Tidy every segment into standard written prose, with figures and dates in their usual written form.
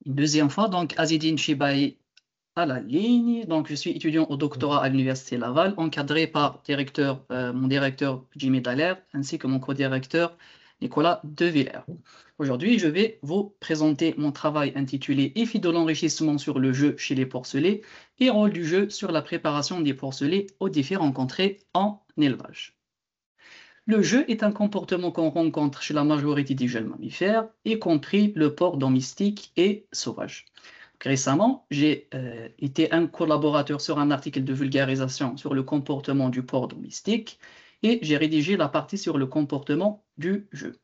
Une deuxième fois, donc Azedine Chibahi à la ligne. Donc, je suis étudiant au doctorat à l'Université Laval, encadré par mon directeur Jimmy Dallaire, ainsi que mon co-directeur Nicolas Devillers. Aujourd'hui, je vais vous présenter mon travail intitulé Effets de l'enrichissement sur le jeu chez les porcelets et rôle du jeu sur la préparation des porcelets aux défis rencontrés en élevage. Le jeu est un comportement qu'on rencontre chez la majorité des jeunes mammifères, y compris le porc domestique et sauvage. Récemment, j'ai été un collaborateur sur un article de vulgarisation sur le comportement du porc domestique et j'ai rédigé la partie sur le comportement du jeu.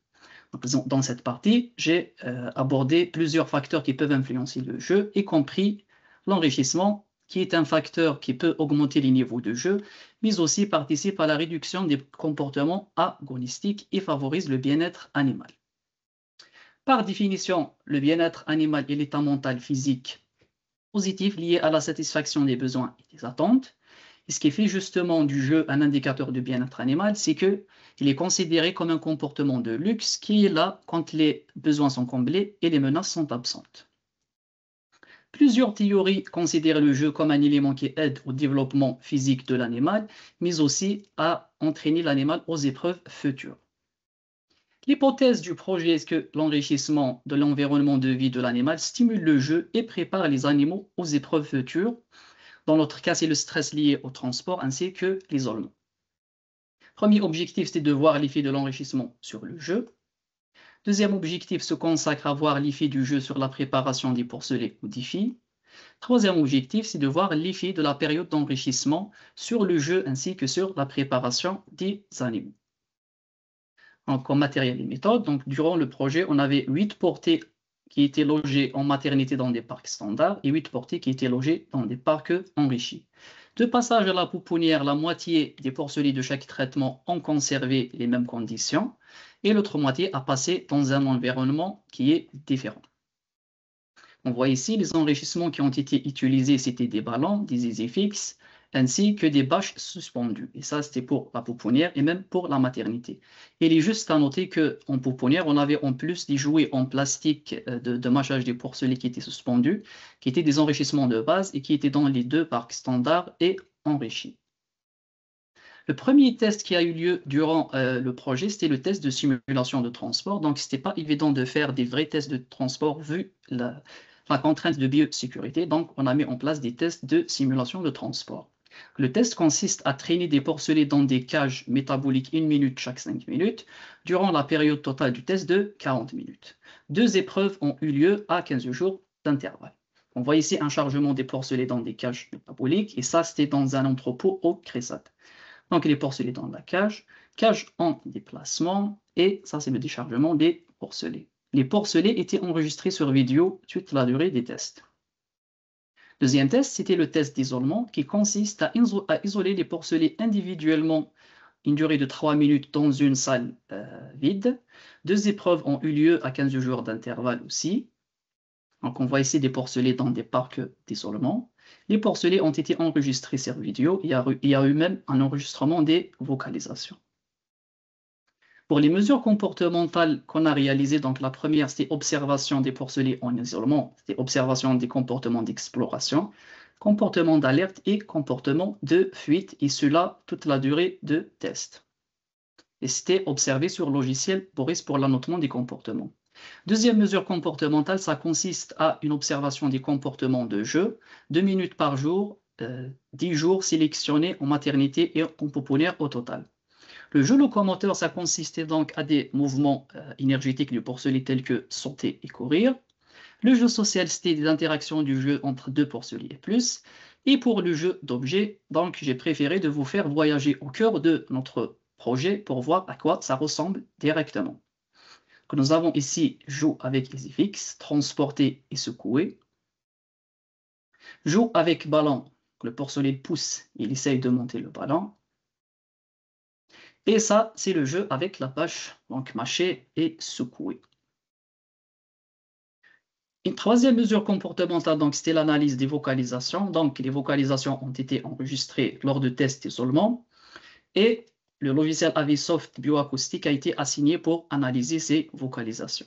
Dans cette partie, j'ai abordé plusieurs facteurs qui peuvent influencer le jeu, y compris l'enrichissement, qui est un facteur qui peut augmenter les niveaux de jeu, mais aussi participe à la réduction des comportements agonistiques et favorise le bien-être animal. Par définition, le bien-être animal est l'état mental physique positif lié à la satisfaction des besoins et des attentes. Et ce qui fait justement du jeu un indicateur de bien-être animal, c'est qu'il est considéré comme un comportement de luxe qui est là quand les besoins sont comblés et les menaces sont absentes. Plusieurs théories considèrent le jeu comme un élément qui aide au développement physique de l'animal, mais aussi à entraîner l'animal aux épreuves futures. L'hypothèse du projet est que l'enrichissement de l'environnement de vie de l'animal stimule le jeu et prépare les animaux aux épreuves futures. Dans notre cas, c'est le stress lié au transport ainsi que l'isolement. Premier objectif, c'est de voir l'effet de l'enrichissement sur le jeu. Deuxième objectif se consacre à voir l'effet du jeu sur la préparation des porcelets aux défis. Troisième objectif, c'est de voir l'effet de la période d'enrichissement sur le jeu ainsi que sur la préparation des animaux. Donc, en matériel et méthode, donc, durant le projet, on avait 8 portées qui étaient logées en maternité dans des parcs standards et 8 portées qui étaient logées dans des parcs enrichis. De passage à la pouponnière, la moitié des porcelets de chaque traitement ont conservé les mêmes conditions et l'autre moitié a passé dans un environnement qui est différent. On voit ici les enrichissements qui ont été utilisés, c'était des ballons, des isifix, ainsi que des bâches suspendues. Et ça, c'était pour la pouponnière et même pour la maternité. Il est juste à noter qu'en pouponnière, on avait en plus des jouets en plastique de mâchage des porcelets qui étaient suspendus, qui étaient des enrichissements de base et qui étaient dans les deux parcs standards et enrichis. Le premier test qui a eu lieu durant le projet, c'était le test de simulation de transport. Donc, ce n'était pas évident de faire des vrais tests de transport vu la contrainte de biosécurité. Donc, on a mis en place des tests de simulation de transport. Le test consiste à traîner des porcelets dans des cages métaboliques 1 minute chaque 5 minutes durant la période totale du test de 40 minutes. 2 épreuves ont eu lieu à 15 jours d'intervalle. On voit ici un chargement des porcelets dans des cages métaboliques et ça, c'était dans un entrepôt au Cressat. Donc, les porcelets dans la cage en déplacement, et ça, c'est le déchargement des porcelets. Les porcelets étaient enregistrés sur vidéo toute la durée des tests. Deuxième test, c'était le test d'isolement qui consiste à isoler les porcelets individuellement une durée de 3 minutes dans une salle vide. 2 épreuves ont eu lieu à 15 jours d'intervalle aussi. Donc, on voit ici des porcelets dans des parcs d'isolement. Les porcelets ont été enregistrés sur vidéo. Il y a eu même un enregistrement des vocalisations. Pour les mesures comportementales qu'on a réalisées, donc la première, c'était observation des porcelets en isolement, c'était observation des comportements d'exploration, comportement d'alerte et comportement de fuite, et cela toute la durée de test. Et c'était observé sur logiciel Boris pour l'annotement des comportements. Deuxième mesure comportementale, ça consiste à une observation des comportements de jeu, 2 minutes par jour, 10 jours sélectionnés en maternité et en pouponnière au total. Le jeu locomoteur, ça consistait donc à des mouvements énergétiques du porcelet tels que sauter et courir. Le jeu social, c'était des interactions du jeu entre 2 porcelets et plus. Et pour le jeu d'objets, donc j'ai préféré de vous faire voyager au cœur de notre projet pour voir à quoi ça ressemble directement. Que nous avons ici joue avec les IFX, transporter et secouer. Joue avec ballon, le porcelet pousse, il essaye de monter le ballon. Et ça, c'est le jeu avec la bâche, donc mâcher et secouer. Une troisième mesure comportementale, donc c'était l'analyse des vocalisations. Donc les vocalisations ont été enregistrées lors de tests d'isolement et le logiciel Avisoft Bioacoustique a été assigné pour analyser ces vocalisations.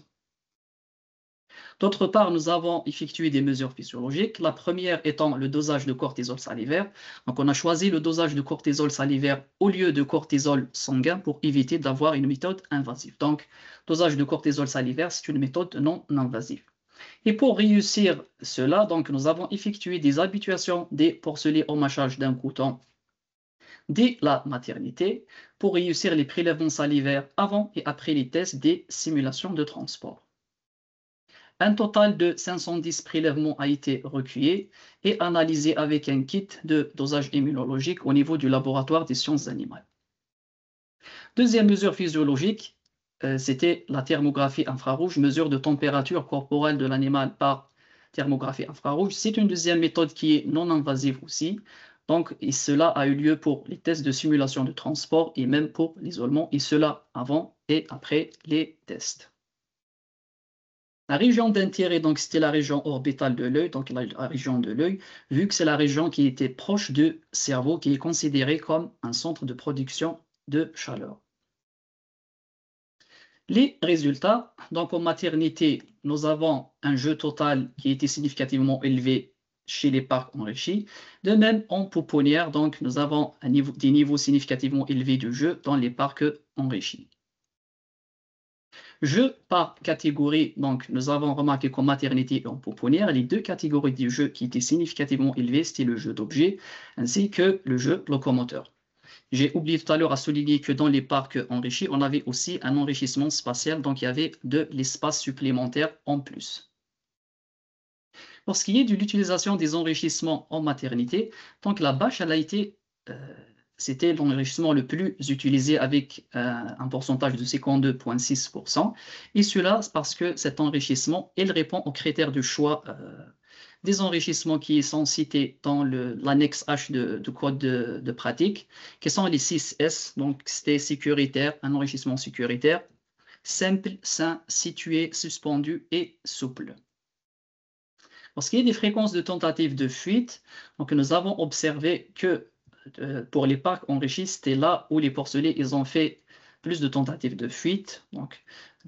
D'autre part, nous avons effectué des mesures physiologiques. La première étant le dosage de cortisol salivaire. Donc, on a choisi le dosage de cortisol salivaire au lieu de cortisol sanguin pour éviter d'avoir une méthode invasive. Donc, dosage de cortisol salivaire, c'est une méthode non invasive. Et pour réussir cela, donc, nous avons effectué des habituations des porcelets au mâchage d'un couteau dès la maternité pour réussir les prélèvements salivaires avant et après les tests des simulations de transport. Un total de 510 prélèvements a été recueilli et analysé avec un kit de dosage immunologique au niveau du laboratoire des sciences animales. Deuxième mesure physiologique, c'était la thermographie infrarouge, mesure de température corporelle de l'animal par thermographie infrarouge. C'est une deuxième méthode qui est non invasive aussi. Donc, et cela a eu lieu pour les tests de simulation de transport et même pour l'isolement, et cela avant et après les tests. La région d'intérêt, donc c'était la région orbitale de l'œil, donc la région de l'œil, vu que c'est la région qui était proche du cerveau, qui est considérée comme un centre de production de chaleur. Les résultats, donc en maternité, nous avons un jeu total qui était significativement élevé chez les parcs enrichis. De même, en pouponnière, donc nous avons des niveaux significativement élevés de jeu dans les parcs enrichis. Jeux par catégorie, donc nous avons remarqué qu'en maternité et en pouponnière, les deux catégories de jeux qui étaient significativement élevées, c'était le jeu d'objets ainsi que le jeu locomoteur. J'ai oublié tout à l'heure à souligner que dans les parcs enrichis, on avait aussi un enrichissement spatial, donc il y avait de l'espace supplémentaire en plus. Pour ce qui est de l'utilisation des enrichissements en maternité, donc la bâche, elle a été c'était l'enrichissement le plus utilisé avec un pourcentage de 52,6%. Et cela parce que cet enrichissement, il répond aux critères de choix des enrichissements qui sont cités dans l'annexe H de code de pratique, qui sont les 6 S. Donc, c'était sécuritaire, un enrichissement sécuritaire, simple, sain, situé, suspendu et souple. Pour ce qui est des fréquences de tentatives de fuite, donc nous avons observé que pour les parcs enrichis, c'était là où les porcelets ils ont fait plus de tentatives de fuite. Donc,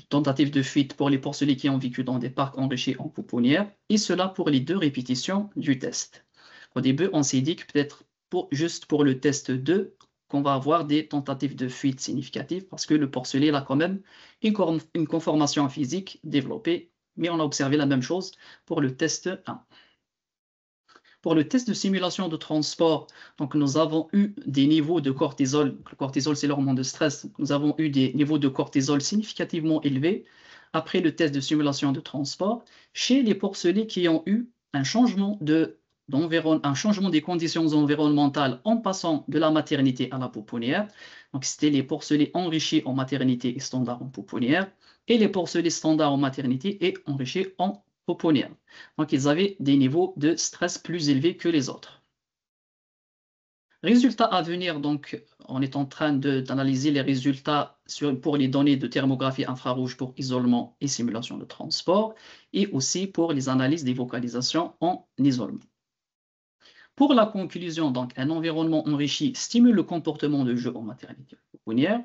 tentatives de fuite pour les porcelets qui ont vécu dans des parcs enrichis en pouponnière, et cela pour les 2 répétitions du test. Au début, on s'est dit que peut-être juste pour le test 2, qu'on va avoir des tentatives de fuite significatives parce que le porcelet a quand même une conformation physique développée, mais on a observé la même chose pour le test 1. Pour le test de simulation de transport, donc nous avons eu des niveaux de cortisol. Le cortisol, c'est l'hormone de stress. Nous avons eu des niveaux de cortisol significativement élevés après le test de simulation de transport chez les porcelets qui ont eu un changement des conditions environnementales en passant de la maternité à la pouponnière. Donc, c'était les porcelets enrichis en maternité et standards en pouponnière et les porcelets standards en maternité et enrichis en pouponnière. Donc, ils avaient des niveaux de stress plus élevés que les autres. Résultats à venir, donc, on est en train d'analyser les résultats pour les données de thermographie infrarouge pour isolement et simulation de transport, et aussi pour les analyses des vocalisations en isolement. Pour la conclusion, donc, un environnement enrichi stimule le comportement de jeu en maternité pouponnière.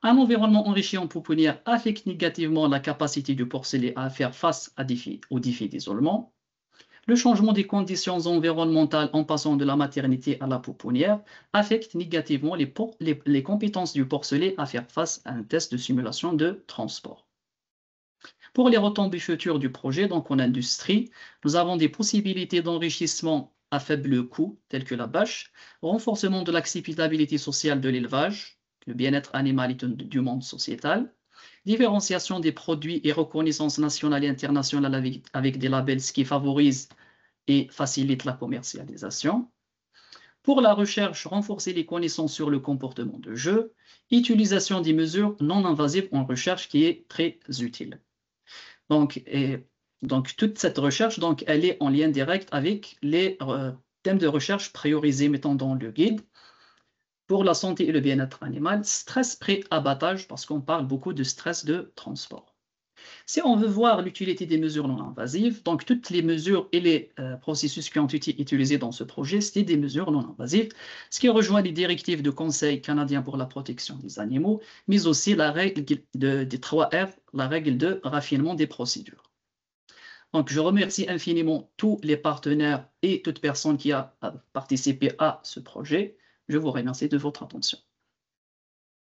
Un environnement enrichi en pouponnière affecte négativement la capacité du porcelet à faire face aux défis d'isolement. Le changement des conditions environnementales en passant de la maternité à la pouponnière affecte négativement les compétences du porcelet à faire face à un test de simulation de transport. Pour les retombées futures du projet, donc en industrie, nous avons des possibilités d'enrichissement à faible coût, telles que la bâche, renforcement de l'acceptabilité sociale de l'élevage, le bien-être animal et du monde sociétal, différenciation des produits et reconnaissance nationale et internationale avec des labels, ce qui favorise et facilite la commercialisation. Pour la recherche, renforcer les connaissances sur le comportement de jeu, utilisation des mesures non invasives en recherche qui est très utile. Donc toute cette recherche, donc, elle est en lien direct avec les thèmes de recherche priorisés mettant dans le guide. Pour la santé et le bien-être animal, stress pré-abattage, parce qu'on parle beaucoup de stress de transport. Si on veut voir l'utilité des mesures non invasives, donc toutes les mesures et les processus qui ont été utilisés dans ce projet, c'était des mesures non invasives, ce qui rejoint les directives du Conseil canadien pour la protection des animaux, mais aussi la règle des 3 R, la règle de raffinement des procédures. Donc, je remercie infiniment tous les partenaires et toute personne qui a participé à ce projet. Je vous remercie de votre attention.